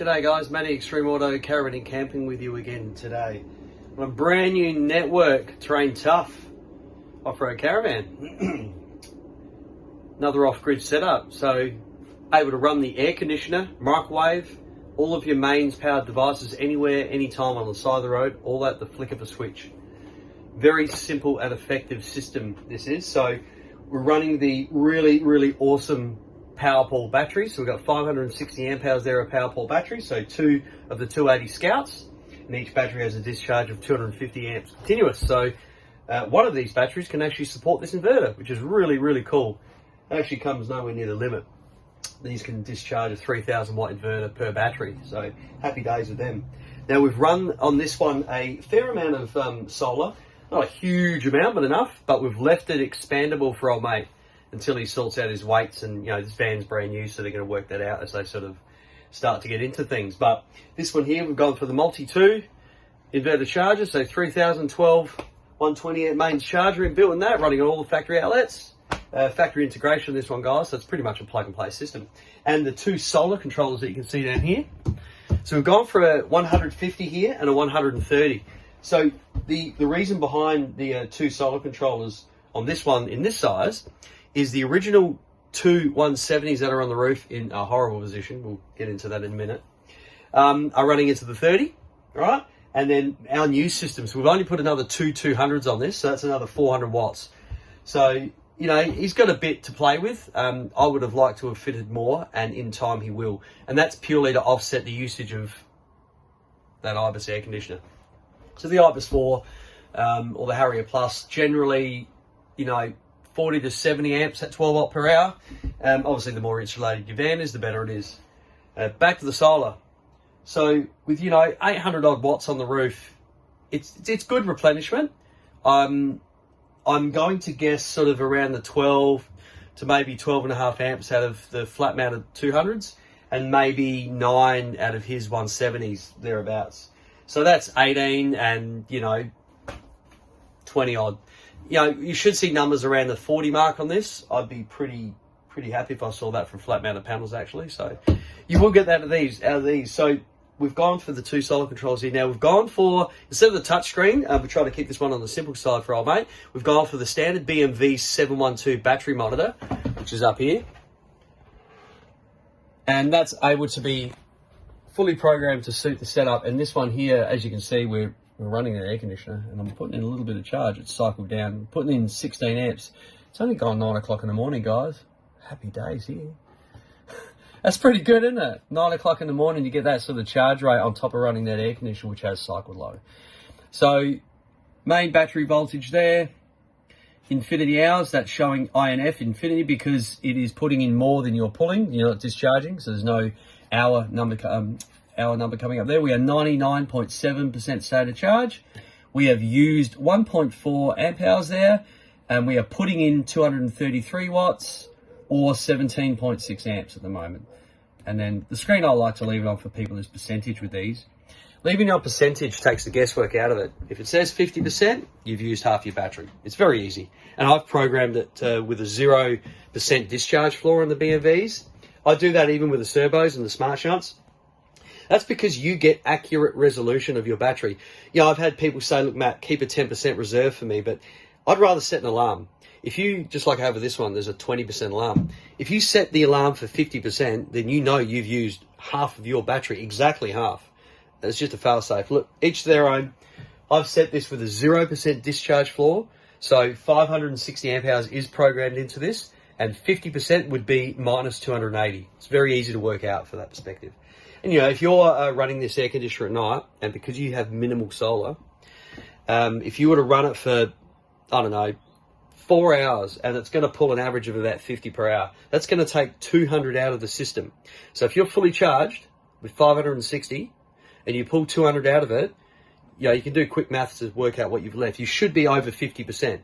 G'day guys, Matty Extreme Auto Caravan and Camping with you again today. On a brand new Network Terrain Tuff off-road caravan. Another off-grid setup, so able to run the air conditioner, microwave, all of your mains powered devices anywhere, anytime on the side of the road, all at the flick of a switch. Very simple and effective system this is. So we're running the really awesome PowerPaul batteries. So we've got 560 amp hours there of PowerPaul batteries, so two of the 280 Scouts, and each battery has a discharge of 250 amps continuous. So one of these batteries can actually support this inverter, which is really cool. It actually comes nowhere near the limit. These can discharge a 3,000 watt inverter per battery, so happy days with them. Now we've run on this one a fair amount of solar, not a huge amount, but enough, but we've left it expandable for old mate until he sorts out his weights, and you know, this van's brand new, so they're going to work that out as they sort of start to get into things. But this one here, we've gone for the multi-2 inverter charger, so 3012 120 amp mains charger inbuilt in that, running on all the factory outlets. Factory integration on this one, guys, so it's pretty much a plug and play system. And the two solar controllers that you can see down here. So we've gone for a 150 here and a 130. So the reason behind the two solar controllers on this one in this size is the original two 170s that are on the roof in a horrible position, we'll get into that in a minute, are running into the 30, right? And then our new system, so we've only put another two 200s on this, so that's another 400 watts. So, you know, he's got a bit to play with. I would have liked to have fitted more, and in time he will. And that's purely to offset the usage of that Ibis air conditioner. So the Ibis 4 or the Harrier Plus, generally, you know, 40 to 70 amps at 12 watt per hour. Obviously, the more insulated your van is, the better it is. Back to the solar. So with, you know, 800 odd watts on the roof, it's good replenishment. I'm going to guess sort of around the 12 to maybe 12.5 amps out of the flat mounted 200s, and maybe 9 out of his 170s thereabouts. So that's 18 and, you know, 20 odd. You know, you should see numbers around the 40 mark on this. I'd be pretty happy if I saw that from flat mounted panels actually. So you will get that out of these. So we've gone for the two solar controls here. Now we've gone for, instead of the touchscreen, we try to keep this one on the simple side for old mate. We've gone for the standard Bmv712 battery monitor, which is up here. And that's able to be fully programmed to suit the setup. And this one here, as you can see, we're running an air conditioner, and I'm putting in a little bit of charge. It's cycled down, putting in 16 amps. It's only gone 9 o'clock in the morning, guys. Happy days here. That's pretty good, isn't it? 9 o'clock in the morning, you get that sort of charge rate on top of running that air conditioner, which has cycled low. So main battery voltage there. Infinity hours, that's showing INF infinity because it is putting in more than you're pulling. You're not discharging, so there's no hour number coming up there. We are 99.7% state of charge. We have used 1.4 amp hours there, and we are putting in 233 watts or 17.6 amps at the moment. And then the screen I like to leave it on for people is percentage with these. Leaving your percentage takes the guesswork out of it. If it says 50%, you've used half your battery. It's very easy. And I've programmed it with a 0% discharge floor on the BMVs. I do that even with the Turbos and the Smart Shunts. That's because you get accurate resolution of your battery. You know, I've had people say, look, Matt, keep a 10% reserve for me, but I'd rather set an alarm. If you, just like over this one, there's a 20% alarm. If you set the alarm for 50%, then you know you've used half of your battery, exactly half. It's just a fail-safe. Look, each to their own. I've set this with a 0% discharge floor, so 560 amp hours is programmed into this, and 50% would be minus 280. It's very easy to work out for that perspective. And, you know, if you're running this air conditioner at night, and because you have minimal solar, if you were to run it for, I don't know, 4 hours, and it's going to pull an average of about 50 per hour, that's going to take 200 out of the system. So if you're fully charged with 560, and you pull 200 out of it, you know, you can do quick maths to work out what you've left. You should be over 50%.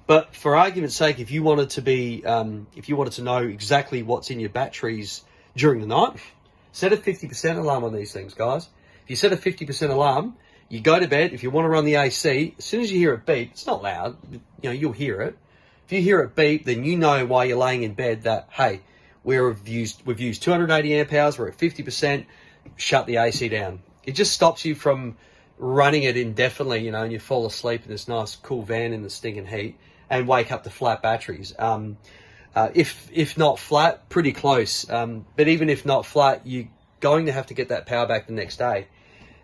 But for argument's sake, if you wanted to be, if you wanted to know exactly what's in your batteries during the night, set a 50% alarm on these things, guys. If you set a 50% alarm, you go to bed. If you want to run the AC, as soon as you hear it beep, it's not loud, you know, you'll hear it. If you hear it beep, then you know while you're laying in bed that, hey, we've used 280 amp hours, we're at 50%. shut the AC down. It just stops you from running it indefinitely, you know, and you fall asleep in this nice cool van in the stinking heat and wake up to flat batteries. If not flat, pretty close. But even if not flat, you're going to have to get that power back the next day.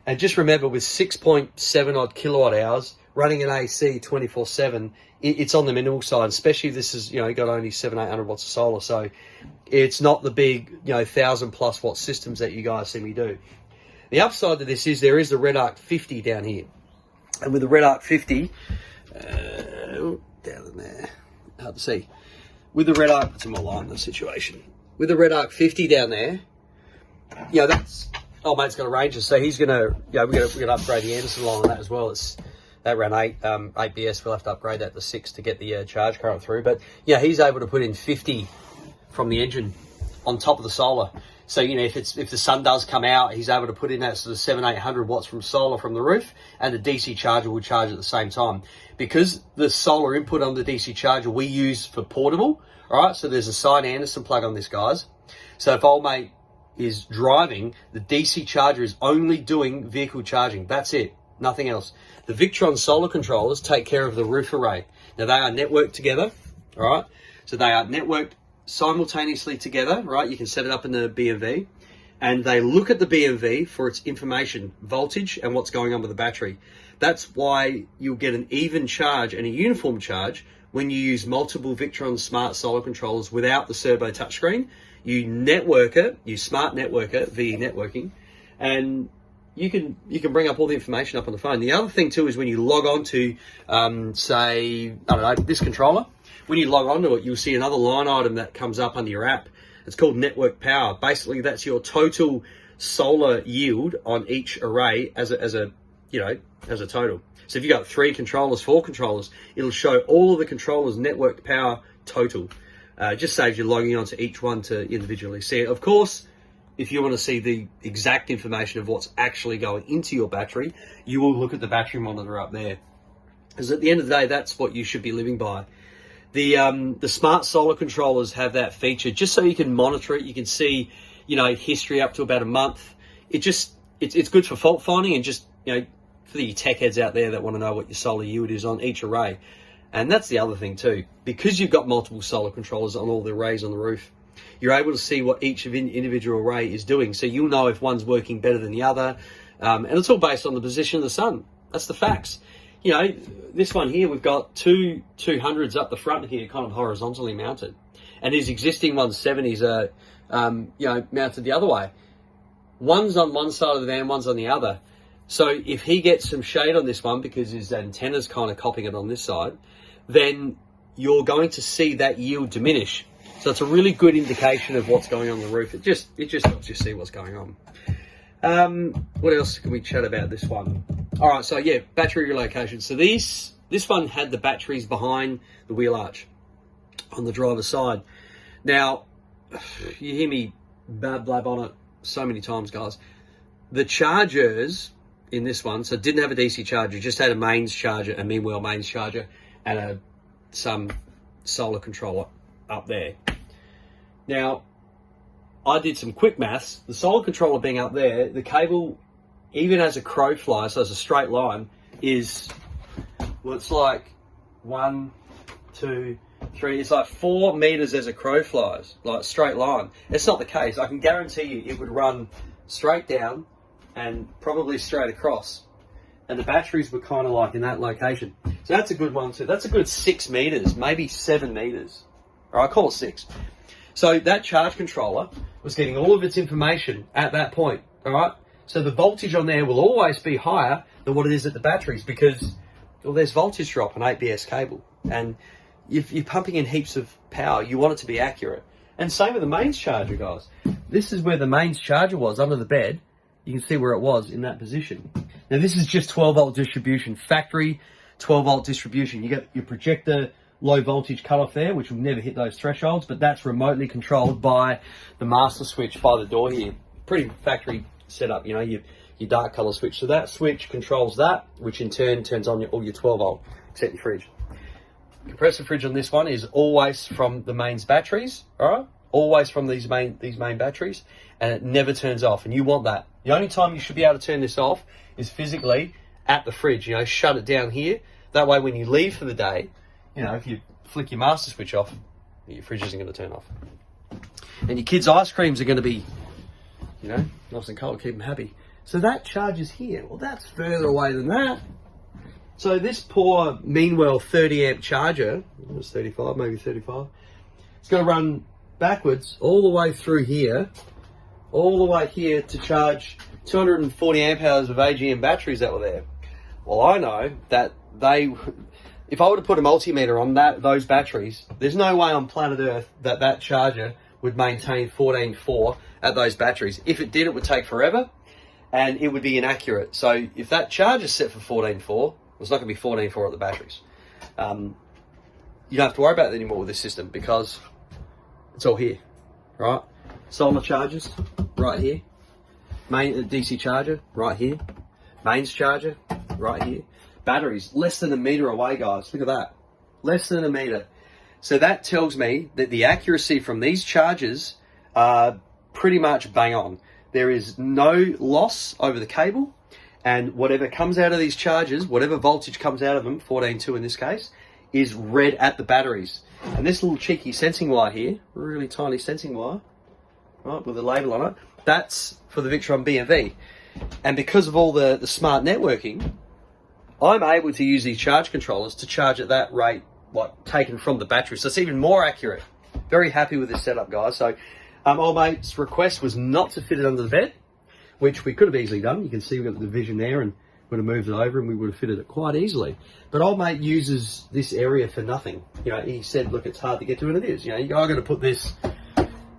And just remember, with 6.7 odd kilowatt hours, running an AC 24/7, it's on the minimal side, especially if this is, you know, got only 700-800 watts of solar. So it's not the big, you know, 1,000+ watt systems that you guys see me do. The upside to this is there is the Redarc 50 down here. And with the Redarc 50, down in there, hard to see. With the Redarc, put some more light in the situation. With the Redarc 50 down there, you know, that's, oh mate's got a Ranger, so he's gonna, you know, we're gonna upgrade the Anderson line on that as well. That ran 8 BS. We'll have to upgrade that to 6 to get the charge current through. But yeah, he's able to put in 50 from the engine on top of the solar. So, you know, if the sun does come out, he's able to put in that sort of 700-800 watts from solar from the roof, and the DC charger will charge at the same time. Because the solar input on the DC charger we use for portable, all right, so there's a side Anderson plug on this, guys. So if old mate is driving, the DC charger is only doing vehicle charging. That's it, nothing else. The Victron solar controllers take care of the roof array. Now, they are networked together, all right? So they are networked simultaneously together, right? You can set it up in the BMV, and they look at the BMV for its information, voltage, and what's going on with the battery. That's why you'll get an even charge and a uniform charge when you use multiple Victron smart solar controllers without the Serbo touchscreen. You network it, you smart network it via networking, and you can bring up all the information up on the phone. The other thing too is when you log on to, say, I don't know, this controller, when you log onto it, you'll see another line item that comes up under your app. It's called network power. Basically, that's your total solar yield on each array as a total. So if you've got 3 controllers, 4 controllers, it'll show all of the controllers' network power total. Just saves you logging on to each one to individually see it. Of course, if you want to see the exact information of what's actually going into your battery, you will look at the battery monitor up there. Because at the end of the day, that's what you should be living by. The smart solar controllers have that feature just so you can monitor it. You can see, you know, history up to about a month. It's good for fault finding, and just, you know, for the tech heads out there that want to know what your solar yield is on each array. And that's the other thing too. Because you've got multiple solar controllers on all the arrays on the roof, you're able to see what each individual array is doing. So you'll know if one's working better than the other. And it's all based on the position of the sun. That's the facts. You know, this one here, we've got two 200s up the front here, kind of horizontally mounted. And his existing 170s are, you know, mounted the other way. One's on one side of the van, one's on the other. So if he gets some shade on this one because his antenna's kind of copying it on this side, then you're going to see that yield diminish. So it's a really good indication of what's going on the roof. It just helps you see what's going on. What else can we chat about this one? All right, so yeah, battery relocation. So this one had the batteries behind the wheel arch on the driver's side. Now, you hear me blab on it so many times, guys. The chargers in this one, so it didn't have a DC charger, just had a mains charger, a meanwhile mains charger, and some solar controller up there. Now, I did some quick maths. The solar controller being up there, the cable, even as a crow fly, so as a straight line, is, well, it's like 1, 2, 3, it's like 4 meters as a crow flies, like straight line. It's not the case. I can guarantee you it would run straight down and probably straight across. And the batteries were kind of like in that location. So that's a good one too. That's a good 6 meters, maybe 7 meters. Or I call it 6. So that charge controller was getting all of its information at that point, all right? So the voltage on there will always be higher than what it is at the batteries because, well, there's voltage drop on 8BS cable. And if you're pumping in heaps of power, you want it to be accurate. And same with the mains charger, guys. This is where the mains charger was, under the bed. You can see where it was in that position. Now this is just 12 volt distribution, factory 12 volt distribution. You get your projector low voltage cutoff there, which will never hit those thresholds, but that's remotely controlled by the master switch by the door here. Pretty factory setup, you know, your dark color switch. So that switch controls that, which in turn turns on all your 12 volt, except your fridge. Compressor fridge on this one is always from the mains batteries, all right? always from these main batteries, and it never turns off, and you want that. The only time you should be able to turn this off is physically at the fridge, you know, shut it down here. That way when you leave for the day, you know, if you flick your master switch off, your fridge isn't going to turn off. And your kids' ice creams are going to be, you know, nice and cold, keep them happy. So that charges here. Well, that's further away than that. So this poor Meanwell 30 amp charger, it was 35, maybe 35, it's going to run backwards all the way through here, all the way here to charge 240 amp hours of AGM batteries that were there. Well, I know that if I were to put a multimeter on those batteries, there's no way on planet Earth that charger would maintain 14.4 at those batteries. If it did, it would take forever and it would be inaccurate. So if that charger's set for 14.4, it's not going to be 14.4 at the batteries. You don't have to worry about it anymore with this system because it's all here, right? Solar chargers right here, main DC charger right here, mains charger right here, batteries less than a meter away, guys. Look at that, less than a meter. So that tells me that the accuracy from these chargers are pretty much bang on. There is no loss over the cable, and whatever comes out of these chargers, whatever voltage comes out of them, 14.2 in this case, is read at the batteries. And this little cheeky sensing wire here, really tiny sensing wire, right, with a label on it, that's for the Victron Bmv. And because of all the smart networking, I'm able to use these charge controllers to charge at that rate, like taken from the battery. So it's even more accurate. Very happy with this setup, guys. So old mate's request was not to fit it under the bed, which we could have easily done. You can see we've got the division there and would have moved it over and we would have fitted it quite easily. But old mate uses this area for nothing. You know, he said, look, it's hard to get to, and it is. You know, I've got to put this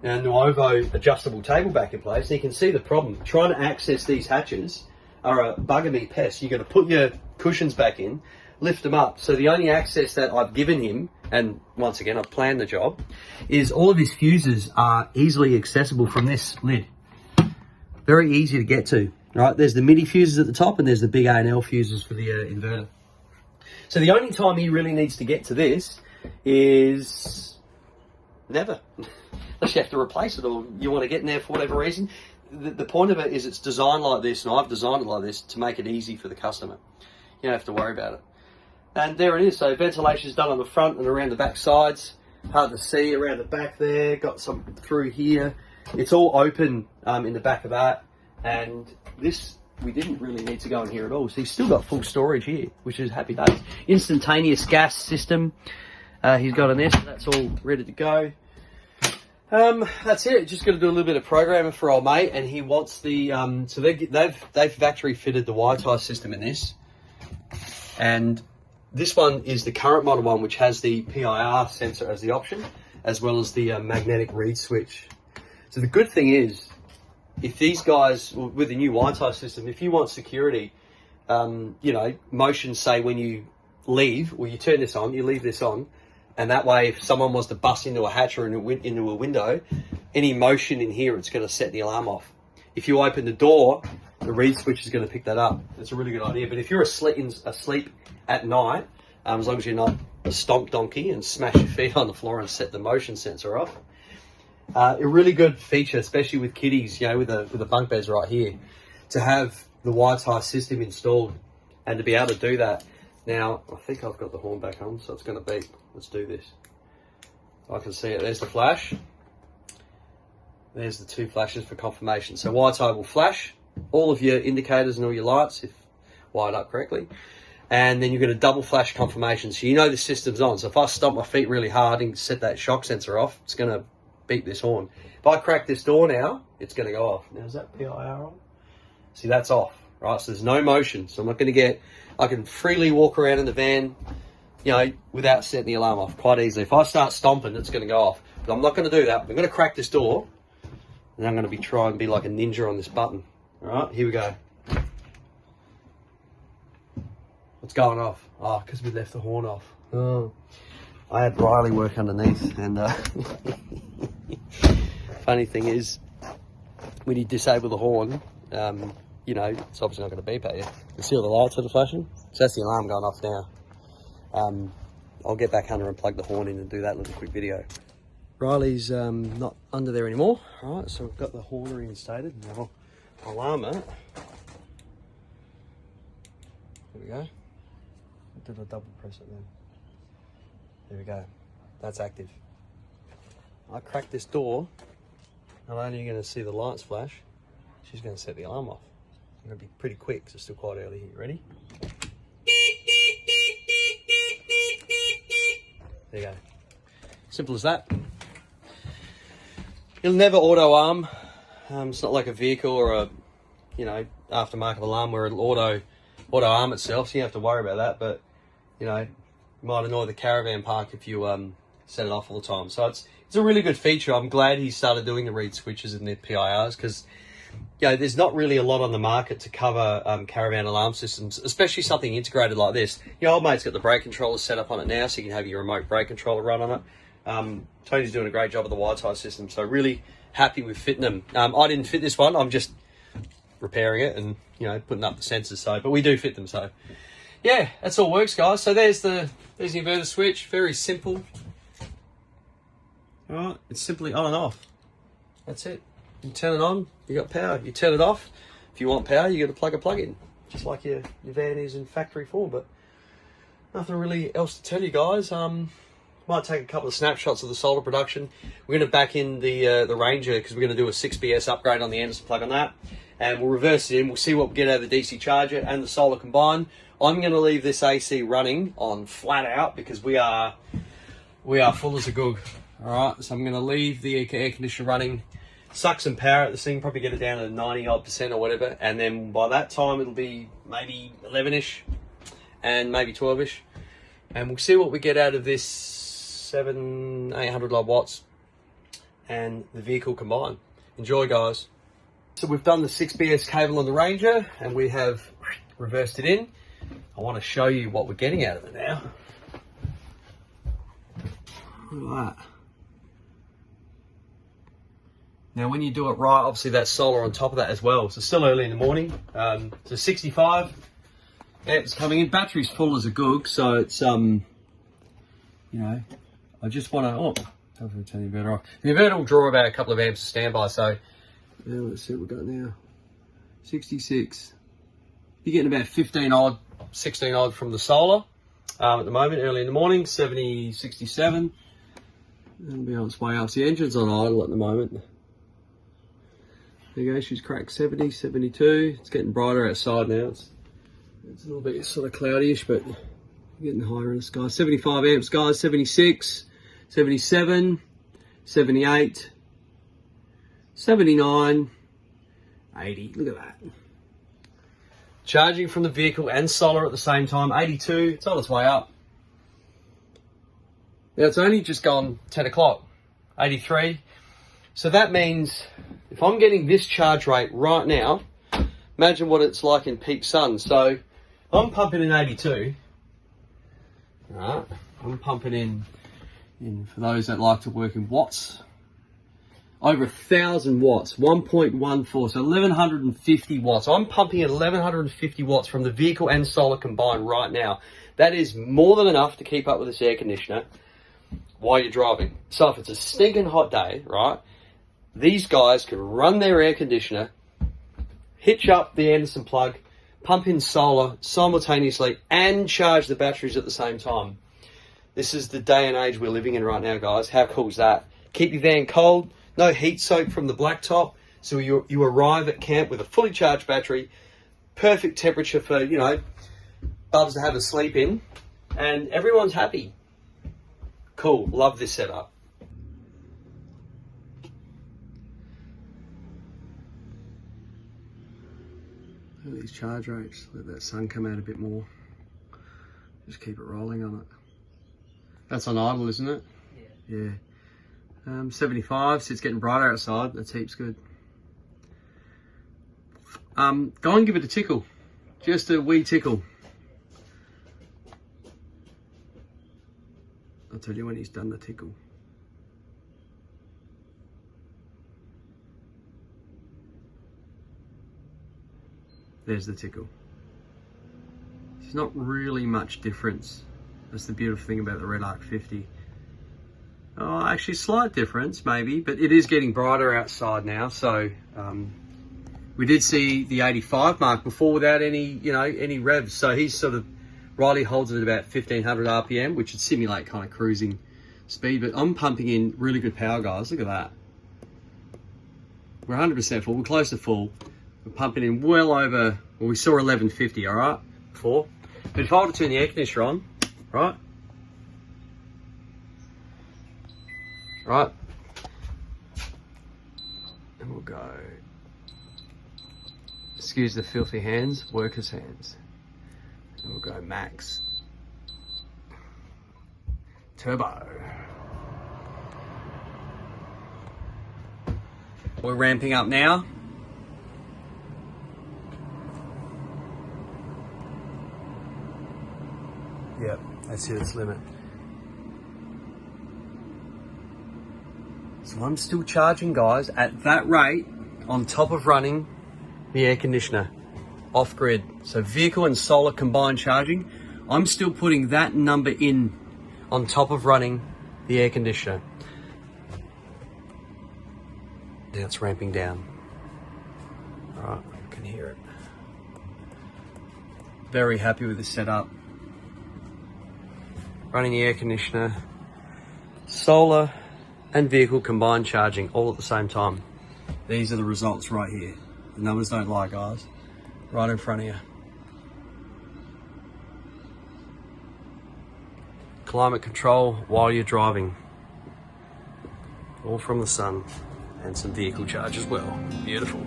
Nuovo adjustable table back in place. And you can see the problem. Trying to access these hatches are a bugger me pest. You've got to put your cushions back in, lift them up. So the only access that I've given him, and once again, I've planned the job, is all of his fuses are easily accessible from this lid. Very easy to get to, right? There's the MIDI fuses at the top and there's the big A&L fuses for the inverter. So the only time he really needs to get to this is never. Unless you have to replace it or you want to get in there for whatever reason. The point of it is it's designed like this, and I've designed it like this to make it easy for the customer. You don't have to worry about it. And there it is. So ventilation is done on the front and around the back sides. Hard to see around the back there. Got some through here. It's all open in the back of that. And this, we didn't really need to go in here at all. So he's still got full storage here, which is happy days. Instantaneous gas system. He's got an S, so that's all ready to go. That's it. Just got to do a little bit of programming for old mate, and he wants the so they've factory fitted the wire tie system in this, and this one is the current model one, which has the PIR sensor as the option, as well as the magnetic reed switch. So the good thing is, if these guys with the new wire tie system, if you want security, you know, motion, say when you leave, or you turn this on, you leave this on. And that way, if someone was to bust into a hatch or into a window, any motion in here, it's going to set the alarm off. If you open the door, the reed switch is going to pick that up. It's a really good idea. But if you're asleep at night, as long as you're not a stomp donkey and smash your feet on the floor and set the motion sensor off, a really good feature, especially with kiddies, you know, with the bunk beds right here, to have the wire tie system installed and to be able to do that. Now, I think I've got the horn back on, so it's going to beep. Let's do this. I can see it. There's the flash. There's the two flashes for confirmation. So wire tie will flash all of your indicators and all your lights if wired up correctly. And then you're going to double flash confirmation. So you know the system's on. So if I stomp my feet really hard and set that shock sensor off, it's going to beep this horn. If I crack this door now, it's going to go off. Now, is that PIR on? See, that's off, right? So there's no motion. So I'm not going to get... I can freely walk around in the van, you know, without setting the alarm off quite easily. If I start stomping, it's going to go off. But I'm not going to do that. I'm going to crack this door, and I'm going to try and be like a ninja on this button. All right, here we go. What's going off? Oh, because we left the horn off. Oh, I had Riley work underneath, and funny thing is, when you disable the horn, you know, it's obviously not going to beep at you. You see all the lights that are flashing? So that's the alarm going off now. I'll get back under and plug the horn in and do that little quick video. Riley's not under there anymore. All right, so we've got the horn reinstated. Now I'll alarm it. There we go. Did I double press it then? There we go. That's active. I crack this door. Not only are you going to see the lights flash, she's going to set the alarm off. I'm going to be pretty quick because it's still quite early here. Ready? There you go. Simple as that. It'll never auto arm. It's not like a vehicle or a, you know, aftermarket alarm where it'll auto arm itself, so you don't have to worry about that. But you know, it might annoy the caravan park if you set it off all the time. So it's a really good feature. I'm glad he started doing the reed switches and the PIRs because, you know, there's not really a lot on the market to cover caravan alarm systems, especially something integrated like this. Your old mate's got the brake controller set up on it now, so you can have your remote brake controller run on it. Tony's doing a great job of the wire tie system, so really happy with fitting them. I didn't fit this one. I'm just repairing it and, you know, putting up the sensors. So, but we do fit them. So, yeah, that's all works, guys. So there's the inverter switch. Very simple. All right, it's simply on and off. That's it. You turn it on, you got power. You turn it off. If you want power, you got to plug a plug in, just like your van is in factory form. But nothing really else to tell you guys. Might take a couple of snapshots of the solar production. We're going to back in the Ranger because we're going to do a 6BS upgrade on the Anderson plug on that, and we'll reverse it in. We'll see what we get out of the DC charger and the solar combined. I'm going to leave this AC running on flat out because we are full as a goog. All right, so I'm going to leave the air conditioner running, suck some power at this thing, probably get it down to 90% or whatever, and then by that time it'll be maybe 11ish and maybe 12ish, and we'll see what we get out of this 800 odd watts and the vehicle combined. Enjoy, guys. So we've done the 6BS cable on the Ranger and we have reversed it in. I want to show you what we're getting out of it now. Look at that. Now when you do it right, obviously that's solar on top of that as well. So still early in the morning. So 65 amps coming in. Battery's full as a goog, so it's you know, I just want to, hopefully turn the inverter off. The inverter will draw about a couple of amps of standby, so yeah, let's see what we've got now. 66. You're getting about 15 odd, 16 odd from the solar at the moment, early in the morning. 70, 67. It'll be on its way up. So the engine's on idle at the moment. There you go, she's cracked 70, 72. It's getting brighter outside now. It's a little bit sort of cloudy-ish, but getting higher in the sky. 75 amps, guys. 76, 77, 78, 79, 80. Look at that. Charging from the vehicle and solar at the same time. 82. It's on its way up. Now it's only just gone 10 o'clock. 83. So that means if I'm getting this charge rate right now, imagine what it's like in peak sun. So I'm pumping in 82. Right, I'm pumping in for those that like to work in watts, over 1,000 watts, 1.14, so 1,150 watts. I'm pumping at 1,150 watts from the vehicle and solar combined right now. That is more than enough to keep up with this air conditioner while you're driving. So if it's a stinking hot day, right, these guys can run their air conditioner, hitch up the Anderson plug, pump in solar simultaneously and charge the batteries at the same time. This is the day and age we're living in right now, guys. How cool is that? Keep your van cold, no heat soak from the blacktop, so you arrive at camp with a fully charged battery, perfect temperature for, you know, Bubs to have a sleep in, and everyone's happy. Cool, love this setup. Look at these charge rates. Let that sun come out a bit more. Just keep it rolling on it. That's on idle, isn't it? Yeah. Yeah. 75, so it's getting brighter outside. That's heaps good. Go and give it a tickle. Just a wee tickle. I'll tell you when he's done the tickle. There's the tickle. There's not really much difference. That's the beautiful thing about the Redarc 50. Oh, actually slight difference maybe, but it is getting brighter outside now. So we did see the 85 mark before without any, any revs. So he's sort of, Riley holds it at about 1500 RPM, which would simulate kind of cruising speed, but I'm pumping in really good power, guys. Look at that. We're 100% full, we're close to full. We're pumping in well over, well, we saw 1150, all right, before. But if I were to turn the air conditioner on, right, and we'll go, excuse the filthy hands, workers' hands. And we'll go max. Turbo. We're ramping up now. Yep, that's hit its limit. So I'm still charging, guys, at that rate on top of running the air conditioner off grid. So vehicle and solar combined charging, I'm still putting that number in on top of running the air conditioner. Now it's ramping down. All right, I can hear it. Very happy with the setup. Running the air conditioner, solar and vehicle combined charging all at the same time. These are the results right here. The numbers don't lie, guys. Right in front of you. Climate control while you're driving. All from the sun. And some vehicle charge as well. Beautiful.